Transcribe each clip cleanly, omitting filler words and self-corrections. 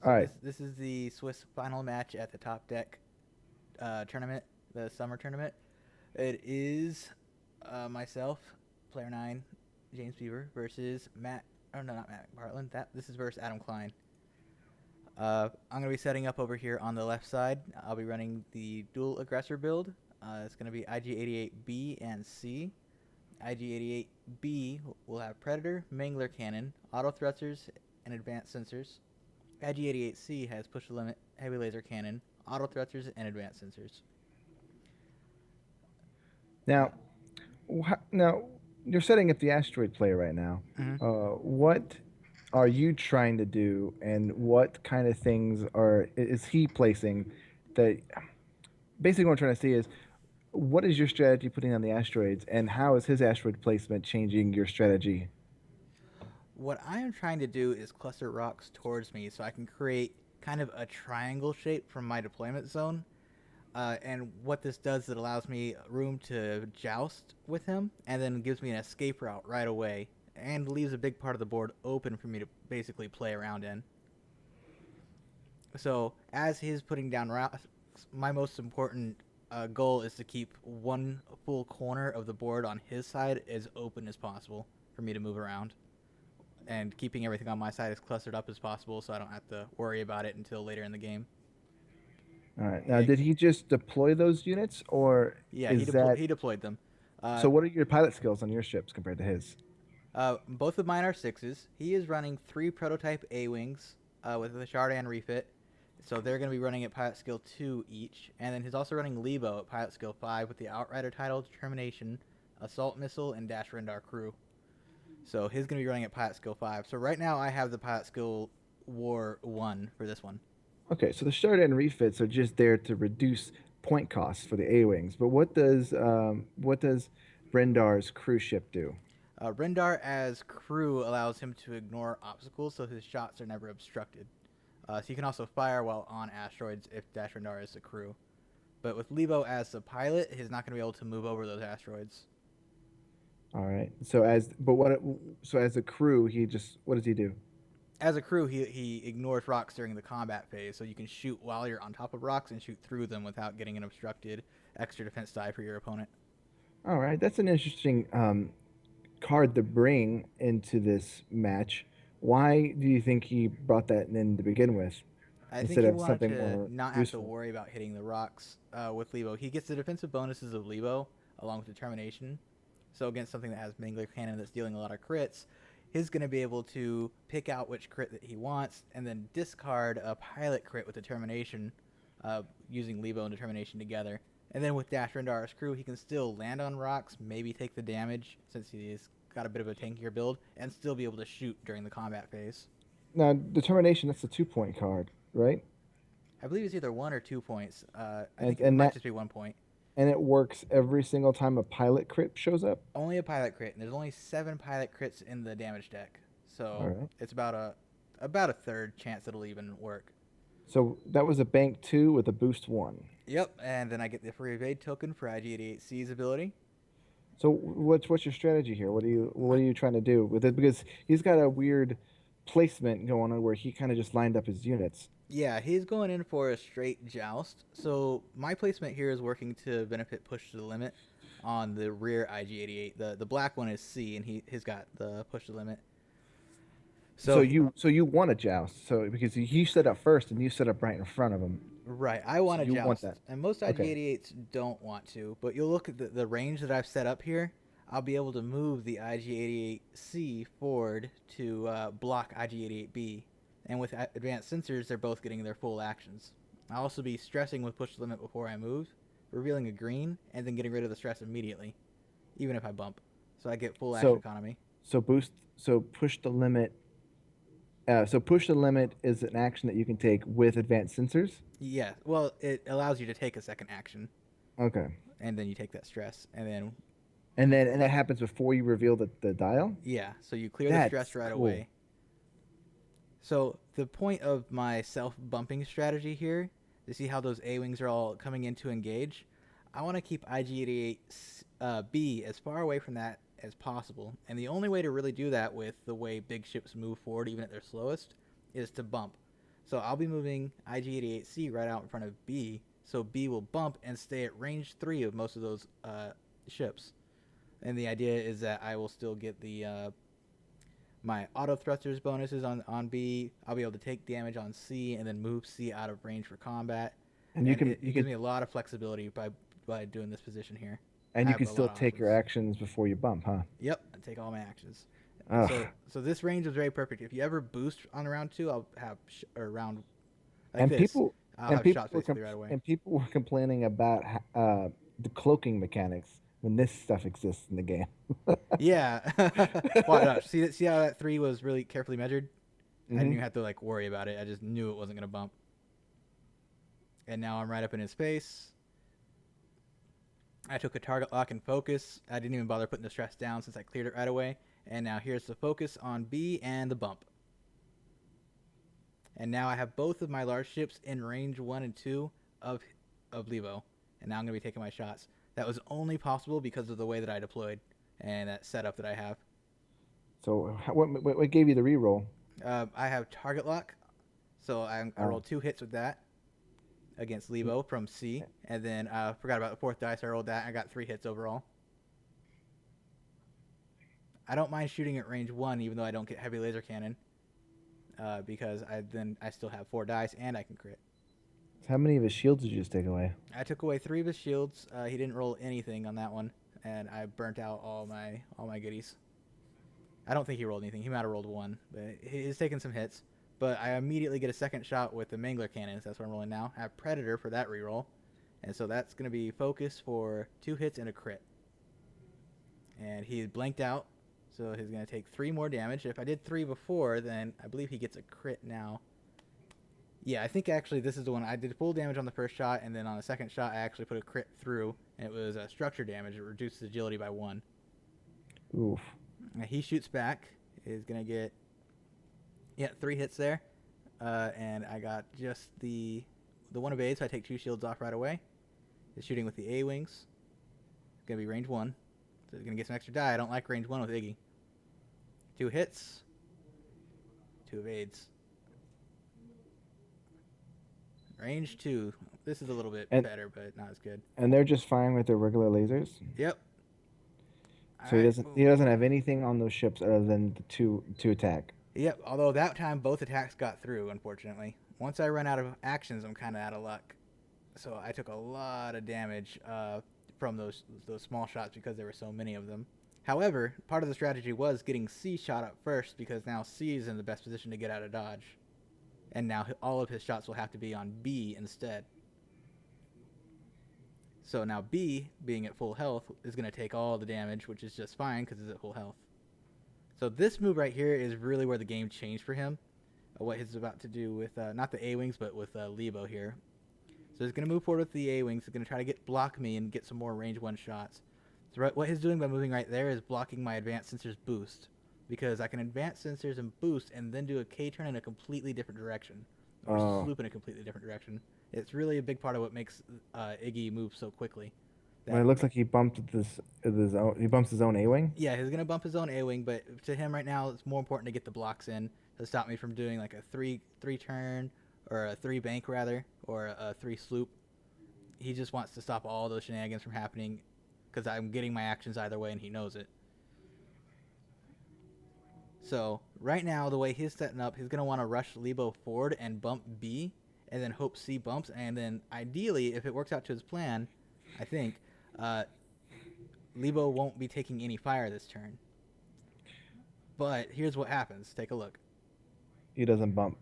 All So right. this is the Swiss final match at the Top Deck tournament, the summer tournament. It is myself, player nine, James Beaver versus Matt. Oh no, not Matt Bartland. This is versus Adam Klein. I'm gonna be setting up over here on the left side. I'll be running the dual aggressor build. It's gonna be IG-88B and C. IG-88B will have Predator, Mangler cannon, Autothrusters, and advanced sensors. IG-88C has push the limit, heavy laser cannon, Autothrusters, and advanced sensors. Uh, Now, now you're setting up the asteroid player right now. mhm. What are you trying to do, and what kind of things is he placing? That basically what I'm trying to see is what is your strategy putting on the asteroids, and how is his asteroid placement changing your strategy? What I am trying to do is cluster rocks towards me so I can create kind of a triangle shape from my deployment zone. And what this does, it allows me room to joust with him, and then gives me an escape route right away, and leaves a big part of the board open for me to basically play around in. So as he's putting down rocks, my most important goal is to keep one full corner of the board on his side as open as possible for me to move around, and keeping everything on my side as clustered up as possible, so I don't have to worry about it until later in the game. All right. Now, Yeah, did he just deploy those units, or yeah, is that he deployed them. Uh, so? What are your pilot skills on your ships compared to his? both of mine are sixes. He is running three prototype A wings with the Chardaan refit, so they're going to be running at pilot skill 2 each, and then he's also running Leebo at pilot skill 5 with the Outrider title, Determination, Assault Missile, and Dash Rendar crew. So he's going to be running at pilot skill 5. So right now I have the pilot skill War 1 for this one. Okay, so the Chardaan refits are just there to reduce point costs for the A wings. But what does Rendar's cruise ship do? Rendar as crew allows him to ignore obstacles, so his shots are never obstructed. So he can also fire while on asteroids if Dash Rendar is the crew. But with Leebo as the pilot, he's not going to be able to move over those asteroids. All right. So as a crew, he just what does he do? As a crew, he ignores rocks during the combat phase, so you can shoot while you're on top of rocks and shoot through them without getting an obstructed extra defense die for your opponent. All right, that's an interesting card to bring into this match. Why do you think he brought that in to begin with, I think instead he of wanted something to more not have to useful? worry about hitting the rocks with Leebo. He gets the defensive bonuses of Leebo along with determination. So against something that has Mangler Cannon that's dealing a lot of crits, he's going to be able to pick out which crit that he wants and then discard a pilot crit with determination using Leebo and determination together. And then with Dash Rendar's crew, he can still land on rocks, maybe take the damage since he's got a bit of a tankier build, and still be able to shoot during the combat phase. Now, determination, that's a 2 point card, right? I believe it's either 1 or 2 points. I And think it and might that just be 1 point. and it works every single time a pilot crit shows up. Only a pilot crit, and there's only 7 pilot crits in the damage deck, All so right. it's about a third chance it'll even work. So that was a bank 2 with a boost 1. Yep, and then I get the free evade token for IG-88C's ability. So what's your strategy here? What I, are you trying to do with it? Because he's got a weird placement going on where he kind of just lined up his units. yeah, he's going in for a straight joust. So my placement here is working to benefit push to the limit on the rear IG-88. The black one is C, and he's got the push to the limit. So So you want to joust. So because he set up first and you set up right in front of him. right, I So want to you want joust, that. and most Okay. IG-88s don't want to. But you'll look at the range that I've set up here. I'll be able to move the IG-88C forward to block IG-88B, and with advanced sensors, they're both getting their full actions. I'll also be stressing with push limit before I move, revealing a green, and then getting rid of the stress immediately, even if I bump. So I get full action So economy. so boost so push the limit. So push the limit is an action that you can take with advanced sensors. Yeah, well, it allows you to take a second action, Okay. and then you take that stress, and then And that happens before you reveal the dial. yeah, so you clear the stress That's right cool. away. So the point of my self bumping strategy here, to see how those A wings are all coming in to engage, I want to keep IG-88 B as far away from that as possible. And the only way to really do that with the way big ships move forward, even at their slowest, is to bump. So I'll be moving IG-88C right out in front of B, so B will bump and stay at range 3 of most of those ships. And the idea is that I will still get the my Autothrusters bonuses on B. I'll be able to take damage on C and then move C out of range for combat. And And you it gives can me a lot of flexibility by doing this position here. I and you have can a still lot of take your options. actions before you bump, huh? Yep, I take all my actions. Ugh. So this range is very perfect. If you ever boost on round 2, I'll have or round like And this. people I'll have shots basically right away. and people were complaining about the cloaking mechanics when this stuff exists in the game. Yeah. Why not? See how that 3 was really carefully measured? I didn't Hmm. even have to like worry about it. I just knew it wasn't gonna bump. And now I'm right up in his face. I took a target lock and focus. I didn't even bother putting the stress down since I cleared it right away. And now here's the focus on B and the bump. And now I have both of my large ships in range 1 and 2 of Leebo. And now I'm going to be taking my shots. That was only possible because of the way that I deployed and that setup that I have. So what gave you the reroll? I have target lock, so I Oh, rolled 2 hits with that against Leebo from C. And then I forgot about the 4th dice. I rolled that. I got 3 hits overall. I don't mind shooting at range 1 even though I don't get heavy laser cannon. Because I still have 4 dice and I can crit. how many of his shields did you just take away? I took away 3 of his shields. He didn't roll anything on that one, and I burnt out all my goodies. I don't think he rolled anything. He might have rolled 1, but he's taking some hits. But I immediately get a second shot with the Mangler cannons. That's what I'm rolling now. I have Predator for that reroll, and so that's going to be focus for 2 hits and a crit. And he blanked out, so he's going to take 3 more damage. If I did 3 before, then I believe he gets a crit now. Yeah, I think actually this is the one. I did full damage on the first shot, and then on the second shot, I actually put a crit through, and it was structure damage. It reduces agility by 1. Oof. He shoots back. Is going to get, 3 hits there. And I got just the one evade, so I take 2 shields off right away. He's shooting with the A-wings. It's going to be range 1. So he's going to get some extra die. I don't like range 1 with Iggy. 2 hits. 2 evades. Range 2. This is a little bit And better, but not as good. and they're just firing with their regular lasers. Yep. So Alright. he doesn't have anything on those ships other than the two attack. Yep, although that time both attacks got through, unfortunately. Once I run out of actions, I'm kind of out of luck. So I took a lot of damage from those small shots because there were so many of them. However, part of the strategy was getting C shot up first because now C is in the best position to get out of dodge. And now all of his shots will have to be on B instead. So now B, being at full health, is going to take all the damage, which is just fine because it's at full health. So this move right here is really where the game changed for him. What he's about to do with, not the A-Wings, but with Leebo here. So he's going to move forward with the A-Wings. He's going to try to block me and get some more range 1 shots. So what he's doing by moving right there is blocking my advanced sensors boost. Because I can advance sensors and boost and then do a K-turn in a completely different direction. Or swoop in a completely different direction. It's really a big part of what makes Iggy move so quickly. Well, it looks like he bumped he bumps his own A-wing. Yeah, he's going to bump his own A-wing, but to him right now, it's more important to get the blocks in to stop me from doing like a 3 turn, or a 3 bank rather, or a 3 sloop. He just wants to stop all those shenanigans from happening because I'm getting my actions either way and he knows it. So right now, the way he's setting up, he's going to want to rush Leebo forward and bump B, and then hope C bumps, and then ideally, if it works out to his plan, I think, Leebo won't be taking any fire this turn. But here's what happens. Take a look. He doesn't bump.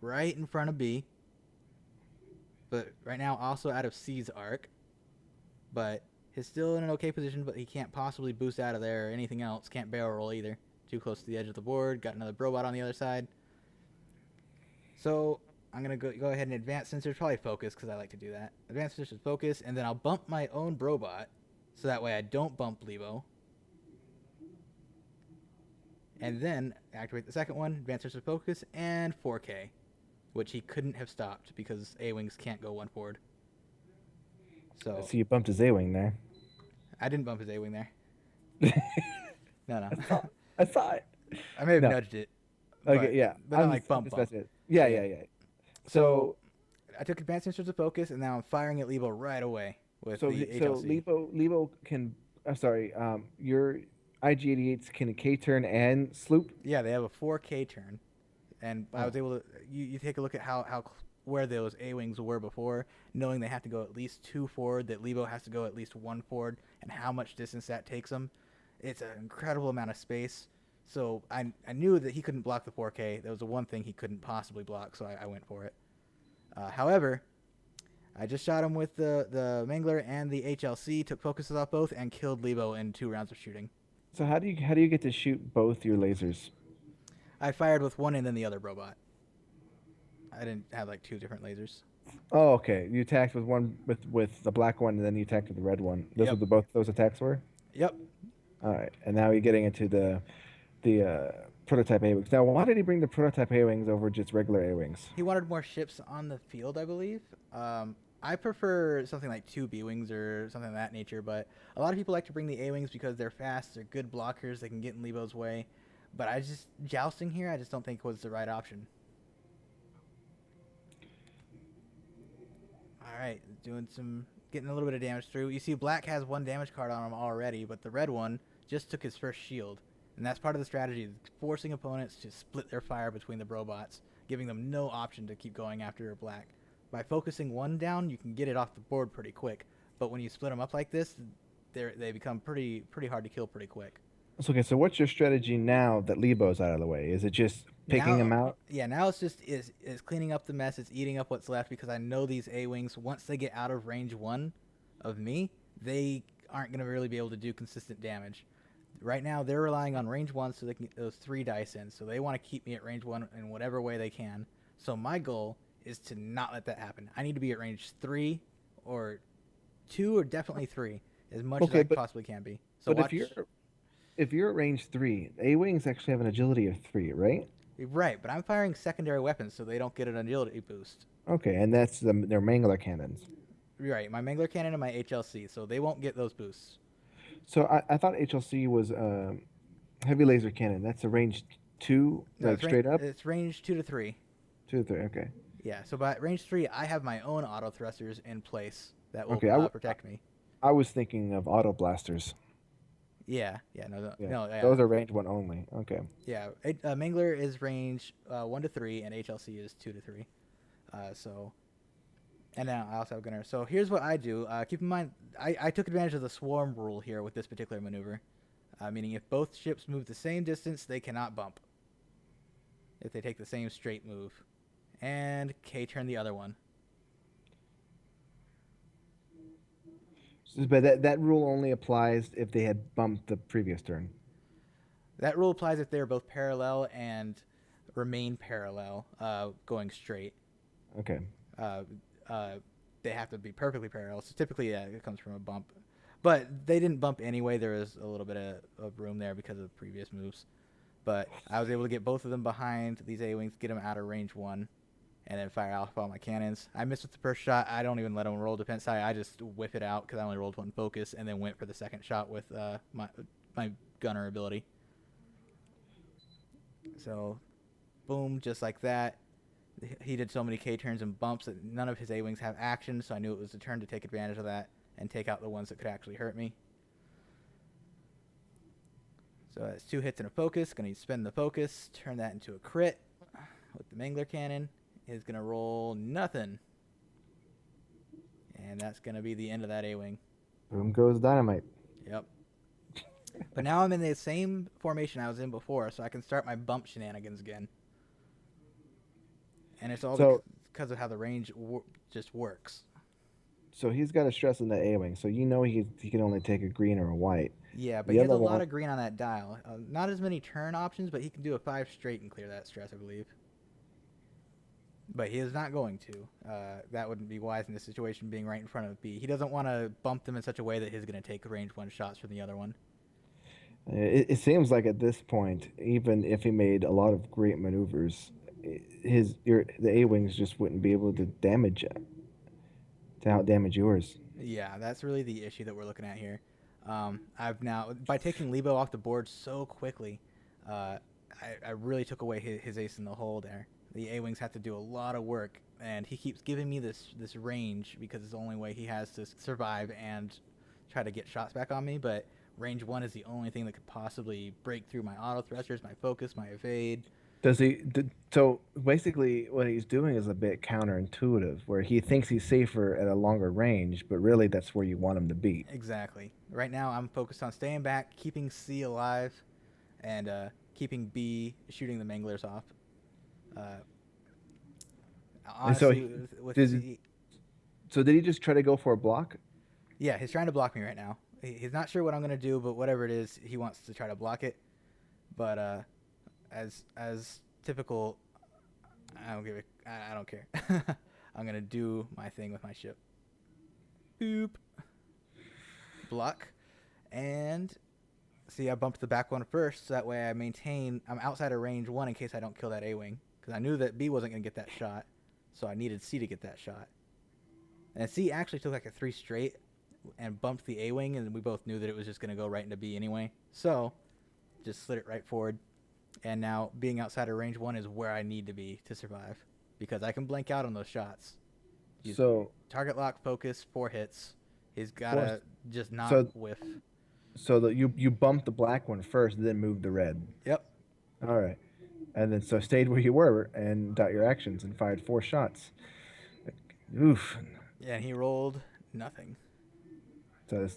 Right in front of B. But right now also out of C's arc. But he's still in an okay position, but he can't possibly boost out of there or anything else. Can't barrel roll either. Too close to the edge of the board. Got another robot on the other side. So I'm going to go ahead and advance sensors. Probably focus because I like to do that. Advance sensors focus. And then I'll bump my own robot. So that way I don't bump Leebo. And then activate the second one. Advance sensors focus. And 4K. Which he couldn't have stopped because A-Wings can't go 1 forward. So you bumped his A-wing there. I didn't bump his A-Wing there. No. I saw it. I may have nudged it. Okay, yeah. but not like I'm bump just bump. messing with. Yeah, Yeah. yeah, yeah. So So I took advanced inserts of focus, and now I'm firing at Leebo right away with the so HLC. Leebo can. I'm sorry. Your IG88s can K turn and sloop. Yeah, they have a 4K turn, and I was Oh, able to. You take a look at how where those A wings were before, knowing they have to go at least 2 forward, that Leebo has to go at least 1 forward, and how much distance that takes them. It's an incredible amount of space. So I knew that he couldn't block the 4K. That was the one thing he couldn't possibly block, so I went for it. However, I just shot him with the Mangler and the HLC, took focuses off both, and killed Leebo in 2 rounds of shooting. so how do you get to shoot both your lasers? I fired with one and then the other robot. I didn't have like 2 different lasers. Oh, okay. You attacked with one with the black one, and then you attacked with the red one. Those were Yep. the both those attacks were. Yep. All right, and now you're getting into the prototype A wings. Now, why did he bring the prototype A wings over just regular A wings? He wanted more ships on the field, I believe. I prefer something like 2 B-wings or something of that nature, but a lot of people like to bring the A-wings because they're fast, they're good blockers, they can get in Leebo's way. But jousting here, I just don't think was the right option. All right, getting a little bit of damage through. You see black has 1 damage card on him already, but the red one just took his first shield. And that's part of the strategy, forcing opponents to split their fire between the robots, giving them no option to keep going after black. By focusing one down, you can get it off the board pretty quick. But when you split them up like this, they become pretty hard to kill pretty quick. So, okay, so what's your strategy now that Leebo's out of the way? Is it just picking Now, him out? yeah, now it's just is cleaning up the mess. It's eating up what's left because I know these A wings. Once they get out of range 1 of me, they aren't going to really be able to do consistent damage. Right now, they're relying on range 1 so they can get those 3 dice in. So they want to keep me at range 1 in whatever way they can. So my goal is to not let that happen. I need to be at range 3 or 2 or definitely 3 as much as Okay, I possibly can be. So but watch. if you're at range 3, A wings actually have an agility of 3, right? Right, but I'm firing secondary weapons so they don't get an agility boost. Okay, and that's their Mangler cannons. Right, my Mangler cannon and my HLC, so they won't get those boosts. So I thought HLC was heavy laser cannon. That's a range 2, No, like straight up. it's range 2 to 3. 2 to 3. Okay. Yeah, so by range 3, I have my own Autothrusters in place that will Okay. protect me. I was thinking of auto blasters. Yeah, yeah, no, Yeah, no, yeah, those are range 1 only. Okay. yeah. Mangler is range 1 to 3, and HLC is 2 to 3. So, and now I also have Gunner. So here's what I do. Keep in mind, I took advantage of the swarm rule here with this particular maneuver, meaning if both ships move the same distance, they cannot bump. If they take the same straight move, and K-turn the other one. But that rule only applies if they had bumped the previous turn. That rule applies if they're both parallel and remain parallel, going straight. Okay. Uh, they have to be perfectly parallel. So typically, yeah, it comes from a bump. But they didn't bump anyway. There was a little bit of room there because of previous moves. But I was able to get both of them behind these A-wings, get them out of range 1, and then fire off all my cannons. I missed with the first shot. I don't even let them roll defense high. I just whiff it out because I only rolled 1 focus, and then went for the second shot with my gunner ability. So, boom, just like that. He did so many K-turns and bumps that none of his A-wings have action, so I knew it was a turn to take advantage of that and take out the ones that could actually hurt me. So that's 2 hits and a focus. Going to spend the focus, turn that into a crit with the Mangler cannon. Is going to roll nothing. And that's going to be the end of that A-wing. Boom goes dynamite. Yep. But now I'm in the same formation I was in before, so I can start my bump shenanigans again. And it's all because of how the range just works. So he's got a stress in the A-wing, so you know he can only take a green or a white. Yeah, but he has a lot of green on that dial. Not as many turn options, but he can do a 5 straight and clear that stress, I believe. But he is not going to. That wouldn't be wise in this situation, being right in front of B. He doesn't want to bump them in such a way that he's going to take range 1 shots from the other one. It seems like at this point, even if he made a lot of great maneuvers, the A-wings just wouldn't be able to out damage yours. Yeah, that's really the issue that we're looking at here. I've now, by taking Leebo off the board so quickly, I really took away his ace in the hole there. The A-wings have to do a lot of work, and he keeps giving me this range because it's the only way he has to survive and try to get shots back on me. But range 1 is the only thing that could possibly break through my auto thrusters, my focus, my evade. Does he? So basically, what he's doing is a bit counterintuitive, where he thinks he's safer at a longer range, but really that's where you want him to be. Exactly. Right now, I'm focused on staying back, keeping C alive, and keeping B shooting the Manglers off. Uh, And so, Honestly, with did C, so did he just try to go for a block? yeah, he's trying to block me right now. He's not sure what I'm gonna do, but whatever it is, he wants to try to block it. But as typical, I don't give a, I don't care. I'm gonna do my thing with my ship. Boop. Block. And see, I bumped the back one first, so that way I'm outside of range 1 in case I don't kill that A-wing. Because I knew that B wasn't going to get that shot, so I needed C to get that shot. And C actually took like a 3 straight and bumped the A-wing, and we both knew that it was just going to go right into B anyway. So, just slid it right forward. And now, being outside of range 1 is where I need to be to survive. Because I can blank out on those shots. Use So, target lock, focus, 4 hits. He's got to just not so whiff. so that you bumped the black one first, then moved the red. Yep. All right, and then so stayed where you were and got your actions and fired 4 shots. Oof. Yeah, and he rolled nothing. So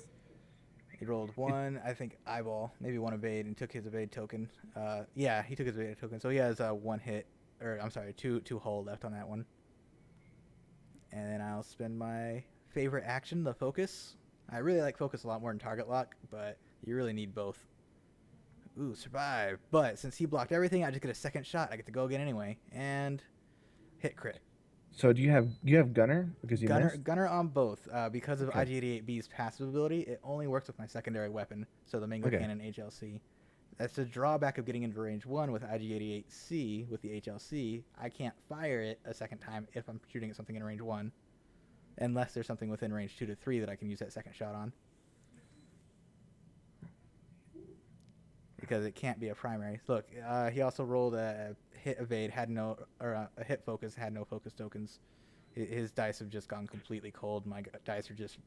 He rolled 1, I think, eyeball, maybe 1 evade, and took his evade token. Yeah, he took his evade token, so he has 1 hit, or I'm sorry, two hull left on that one. And then I'll spend my favorite action, the focus. I really like focus a lot more than target lock, but you really need both. Ooh, survive. But since he blocked everything, I just get a second shot. I get to go again anyway, and hit crit. so do you have gunner because you missed? Gunner on both. Because of Okay. IG-88B's passive ability, it only works with my secondary weapon, so the Mangler Okay. Cannon HLC. That's the drawback of getting into range 1 with IG-88C with the HLC. I can't fire it a second time if I'm shooting at something in range 1, unless there's something within range 2 to 3 that I can use that second shot on. Because it can't be a primary. Look, he also rolled a hit evade, a hit focus, had no focus tokens. His dice have just gone completely cold. My dice are just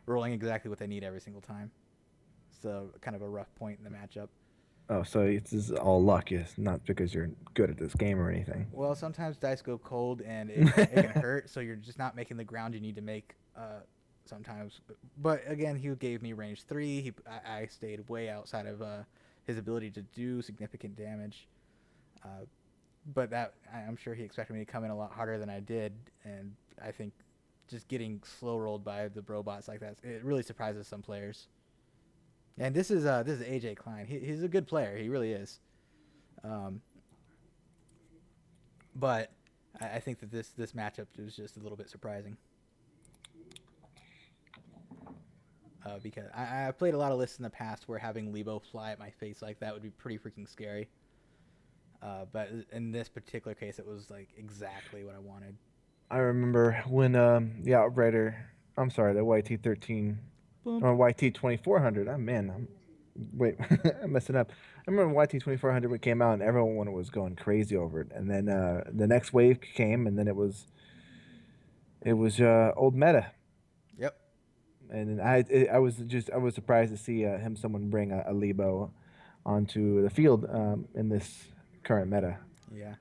rolling exactly what they need every single time. So kind of a rough point in the matchup. Oh, so it's just all luck. It's not because you're good at this game or anything. Well, sometimes dice go cold and it can hurt, so you're just not making the ground you need to make sometimes. But again, he gave me range 3. I stayed way outside of his ability to do significant damage. But that I'm sure he expected me to come in a lot harder than I did, and I think just getting slow rolled by the robots like that, it really surprises some players. And this is AJ Klein. He's a good player. He really is. But I think that this matchup was just a little bit surprising. Because I've played a lot of lists in the past where having Leebo fly at my face like that would be pretty freaking scary. But in this particular case, it was like exactly what I wanted. I remember when the Outrider, I'm sorry, the YT13 Boom. or YT2400. Oh man, wait, I'm messing up. I remember when YT2400 came out and everyone was going crazy over it, and then the next wave came, and then it was old meta. Yep. And I was surprised to see someone bring a Leebo onto the field in this current meta. Yeah.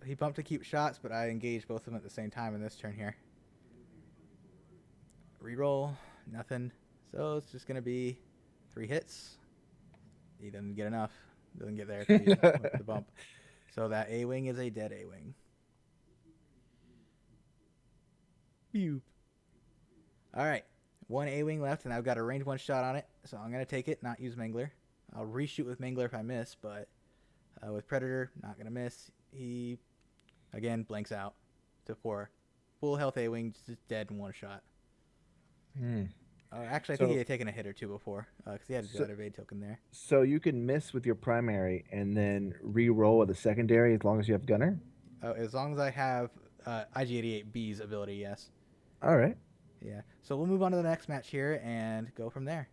He bumped to keep shots, but I engaged both of them at the same time in this turn here. Reroll, nothing. So it's just gonna be 3 hits. He doesn't get enough. Doesn't get there with the bump. So that A-wing is a dead A-wing. Pew. All right. 1 A-wing left, and I've got a range 1 shot on it, so I'm going to take it, not use Mangler. I'll reshoot with Mangler if I miss, but with Predator, not going to miss. He, again, blanks out to 4. Full health A-wing, just dead in 1 shot. Actually, I think he had taken a hit or 2 before, because he had that evade token there. So you can miss with your primary and then re-roll with a secondary as long as you have gunner? As long as I have IG-88B's ability, yes. All right. Yeah. So we'll move on to the next match here and go from there.